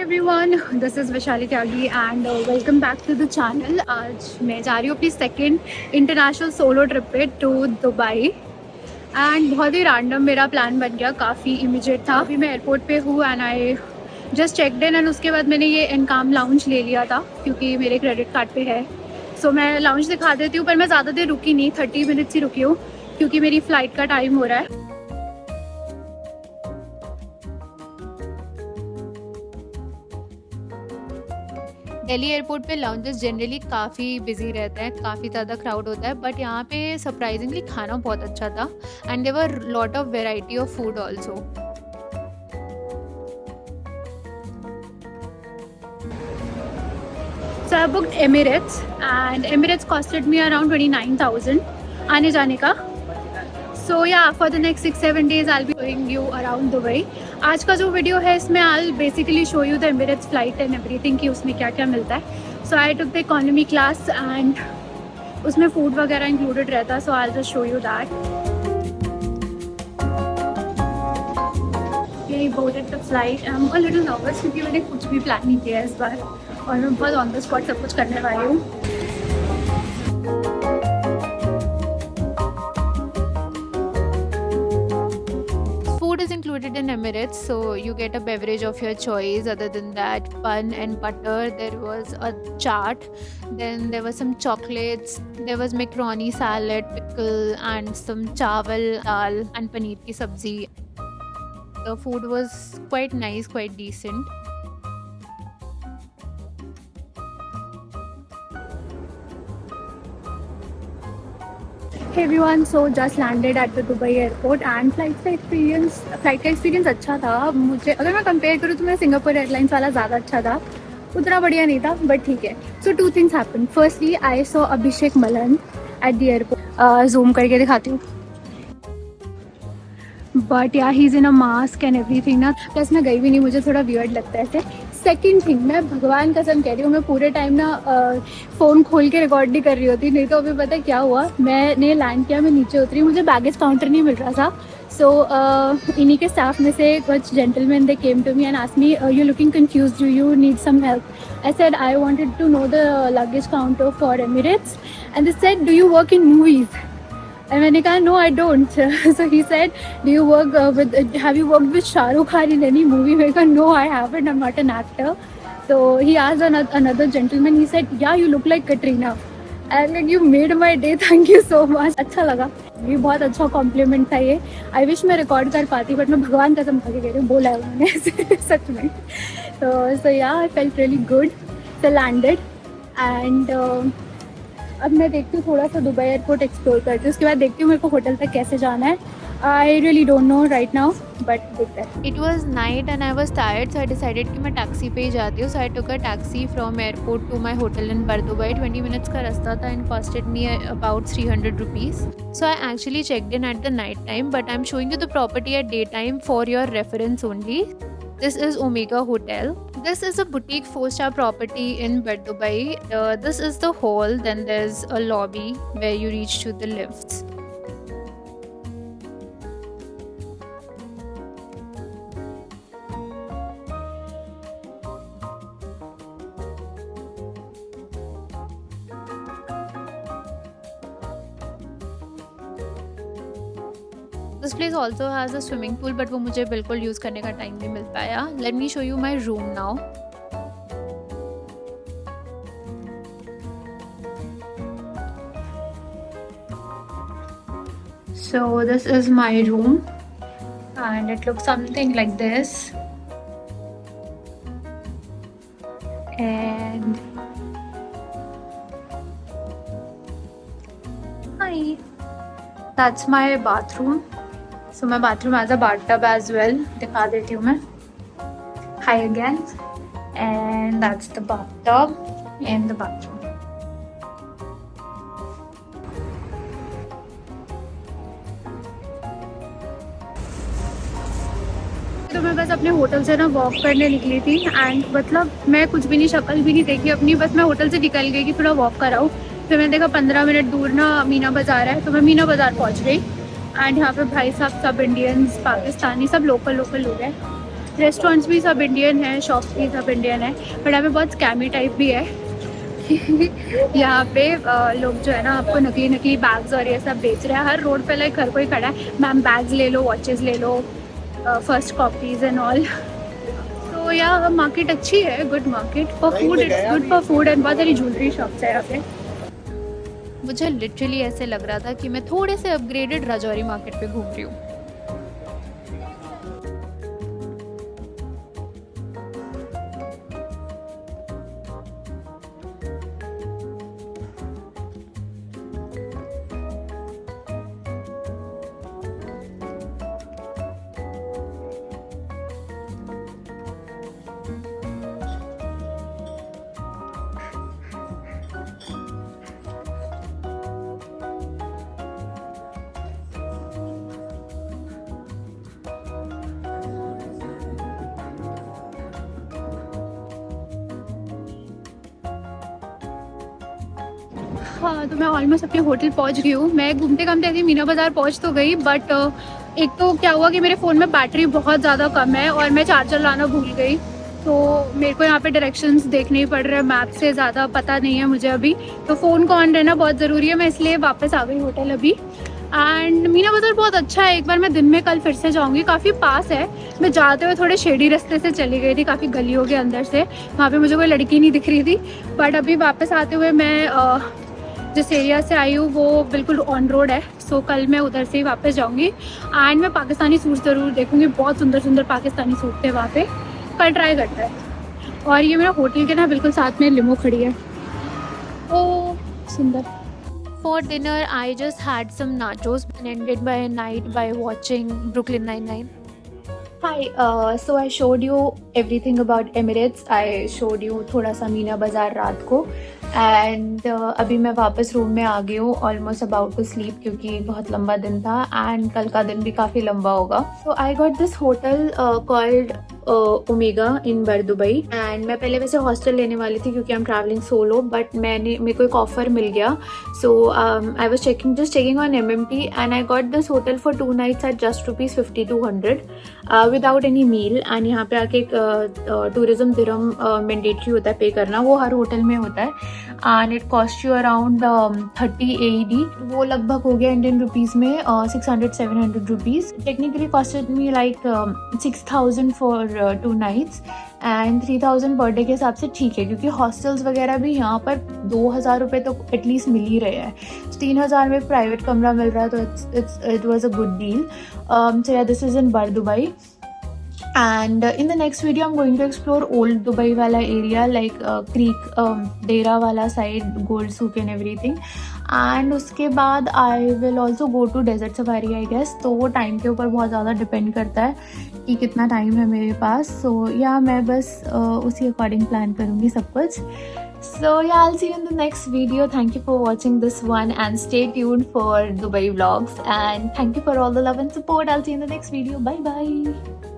Everyone, this is Vaishali Tyagi and welcome back to the channel. आज मैं जा रही हूँ अपनी सेकेंड इंटरनेशनल सोलो ट्रिप पे टू दुबई एंड बहुत ही रैंडम मेरा प्लान बन गया, काफ़ी इमीडिएट था। अभी मैं एयरपोर्ट पे हूँ and I just checked in and उसके बाद मैंने ये इनकाम लाउंज ले लिया था क्योंकि मेरे क्रेडिट कार्ड पे है। सो मैं लाउंज दिखा देती हूँ, पर मैं ज़्यादा देर रुकी नहीं, 30 मिनट्स ही रुकी हूँ क्योंकि मेरी फ़्लाइट का टाइम हो रहा है। दिल्ली एयरपोर्ट पे लाउंजेस जनरली काफ़ी बिजी रहते हैं, काफ़ी ज़्यादा क्राउड होता है, बट यहाँ पे सरप्राइजिंगली खाना बहुत अच्छा था and there were lot of variety of food also. So I booked Emirates and Emirates costed me around 29,000 आने जाने का। So yeah for the next 6-7 days I will be showing you around Dubai. आज का जो वीडियो है इसमें I will basically show you the Emirates flight and everything कि उसमें क्या क्या मिलता है। So I took the economy class and उसमें फूड वगैरह इंक्लूडेड रहता, so I will just show you that. ये boarded the flight. I am a little nervous क्योंकि मैंने कुछ भी प्लान नहीं किया है इस बार और मैं बहुत ऑन द स्पॉट सब कुछ करने वाली हूँ। Food is included in Emirates, so you get a beverage of your choice. Other than that, bun and butter. There was a chaat. Then there was some chocolates. There was macaroni salad, pickle, and some chawal, dal, and paneer ki sabzi. The food was quite nice, quite decent. Hey everyone, so just landed at the Dubai airport and flight का experience अच्छा था। मुझे अगर मैं compare करूँ तो मेरा Singapore airlines वाला ज़्यादा अच्छा था, उतना बढ़िया नहीं था बट ठीक है। सो 2 things happen. Firstly I saw Abhishek Malan at the airport. Zoom करके दिखाती हूँ, बट या he is in a mask and everything ना, प्लस मैं गई भी नहीं, मुझे थोड़ा वियर्ड लगता है ऐसे। सेकेंड थिंग, मैं भगवान कसम कह रही हूँ, मैं पूरे टाइम ना फ़ोन खोल के रिकॉर्ड नहीं कर रही होती, नहीं तो अभी पता है क्या हुआ, मैंने लैंड किया, मैं नीचे उतरी, मुझे बैगेज काउंटर नहीं मिल रहा था। सो इन्हीं के स्टाफ में से कुछ gentleman they came to me and asked me, you looking confused, do you need some help. I said I wanted to know the luggage counter for Emirates and they said do you work in movies. And मैंने कहा no I don't. So he said do you work have you worked with Shah Rukh Khan in any movie? मैंने कहा no I haven't, I'm not an actor. So he asked another gentleman, he said yeah you look like Katrina. And like you made my day, thank you so much. अच्छा लगा, ये बहुत अच्छा complement था ये। I wish मैं record कर पाती बट मैं भगवान कसम खा के कह रही हूँ, बोला है उन्होंने सच में। तो या I felt really good. So landed and अब मैं देखती हूँ थोड़ा सा दुबई एयरपोर्ट एक्सप्लोर करती हूँ, उसके बाद देखती हूँ मेरे को होटल तक कैसे जाना है। I really don't know right now but देखते हैं। It was night and I was tired, so I decided कि मैं टैक्सी पे ही जाती हूँ। So I took a taxi from airport to my hotel in Dubai. 20 minutes का रास्ता था and costed me about 300 rupees. So I actually checked in at the night time but I am showing you the property eight day time for your reference only. This is Omega Hotel. This is a boutique 4-star property in Dubai. This is the hall. Then there's a lobby where you reach to the lifts. This place also has a swimming pool, but वो मुझे बिल्कुल use करने का time नहीं मिल पाया. Let me show you my room now. So this is my room and it looks something like this. And hi, that's my bathroom. So my bathroom has a bathtub as well. दिखा देती हूँ मैं. Hi again. And that's the bathtub and the bathroom. तो मैं बस अपने hotel से ना वॉक करने निकली थी एंड मतलब मैं कुछ भी नहीं, शक्ल भी नहीं देखी अपनी, बस मैं होटल से निकल गई कि थोड़ा वॉक कराऊँ। फिर मैंने देखा 15 मिनट दूर ना मीना बाज़ार है, तो मैं मीना बाज़ार पहुँच गई एंड यहाँ पे भाई साहब सब इंडियंस, पाकिस्तानी, सब लोकल लोग हैं। रेस्टोरेंट्स भी सब इंडियन है, शॉप्स भी सब इंडियन है, बट यहाँ पे बहुत स्कैमी टाइप भी है। यहाँ पे लोग जो है ना आपको नकली नकली बैग्स और ये सब बेच रहे हैं। हर रोड पे लाइक हर कोई खड़ा है, मैम बैग्स ले लो, वॉचेस ले लो, फर्स्ट कॉपीज एंड ऑल। तो यहाँ मार्केट अच्छी है, good market for food, it's good for food and बहुत सारी ज्वेलरी शॉप्स है यहाँ पे। मुझे लिटरली ऐसे लग रहा था कि मैं थोड़े से अपग्रेडेड राजौरी मार्केट पे घूम रही हूँ। हाँ, तो मैं ऑलमोस्ट अपने होटल पहुँच गई हूँ। मैं घूमते घूमते ऐसे मीना बाज़ार पहुँच तो गई, बट एक तो क्या हुआ कि मेरे फ़ोन में बैटरी बहुत ज़्यादा कम है और मैं चार्जर लाना भूल गई। तो मेरे को यहाँ पे डायरेक्शंस देखने ही पड़ रहे हैं, मैप से ज़्यादा पता नहीं है मुझे अभी। तो फ़ोन को ऑन रहना बहुत ज़रूरी है, मैं इसलिए वापस आ गई होटल अभी। एंड मीना बाज़ार बहुत अच्छा है, एक बार मैं दिन में कल फिर से जाऊँगी, काफ़ी पास है। मैं जाते हुए थोड़े शेडी रास्ते से चली गई थी, काफ़ी गलियों के अंदर से, वहाँ पे मुझे कोई लड़की नहीं दिख रही थी। बट अभी वापस आते हुए मैं जिस एरिया से आई हूँ वो बिल्कुल ऑन रोड है, सो कल मैं उधर से ही वापस जाऊँगी। एंड मैं पाकिस्तानी सूट ज़रूर देखूँगी, बहुत सुंदर सुंदर पाकिस्तानी सूट थे वहाँ पे, कल ट्राई करते हैं। और ये मेरा होटल के ना बिल्कुल साथ में लिमो खड़ी है, ओ सुंदर। For dinner, I just had some nachos and ended by a night by watching Brooklyn Nine-Nine. Hi, so I showed you everything about Emirates. I showed you थोड़ा सा मीना बाज़ार रात को, एंड अभी मैं वापस रूम में आ गई हूँ, ऑलमोस्ट अबाउट टू स्लीप, क्योंकि बहुत लंबा दिन था एंड कल का दिन भी काफ़ी लंबा होगा। So I got this hotel called Omega in Bur Dubai, and मैं पहले वैसे हॉस्टल लेने वाली थी क्योंकि I am travelling solo, but मेरे को एक ऑफर मिल गया। So I was checking on MMT and I got this hotel for 2 nights at just ₹5200 without any meal. And यहाँ पे आके एक टूरिज्म दिरहम मैंडेटरी होता है पे करना, वो हर होटल में होता है, and it cost you around 30 AED, वो लगभग हो गया इंडियन रुपीज़ में 600-700 rupees. Technically costed me like 6000 for 2 nights and 3000 per day के हिसाब से ठीक है, क्योंकि हॉस्टल्स वगैरह भी यहाँ पर 2000 रुपये तो एटलीस्ट मिल ही रहे हैं। 3000 में प्राइवेट कमरा मिल रहा है, तो it was a good deal. So yeah this is in Bur Dubai, and in the next video I'm going to explore old Dubai wala area, like creek Dera wala side, gold souk and everything, and उसके बाद I will also go to desert safari I guess। तो वो time के ऊपर बहुत ज़्यादा depend करता है कि कितना टाइम है मेरे पास। सो या मैं बस उसी अकॉर्डिंग प्लान करूँगी सब कुछ। So yeah, I'll see you in the next video. Thank you for watching this one and stay tuned for Dubai vlogs, and thank you for all the love and support. I'll see you in the next video. Bye bye.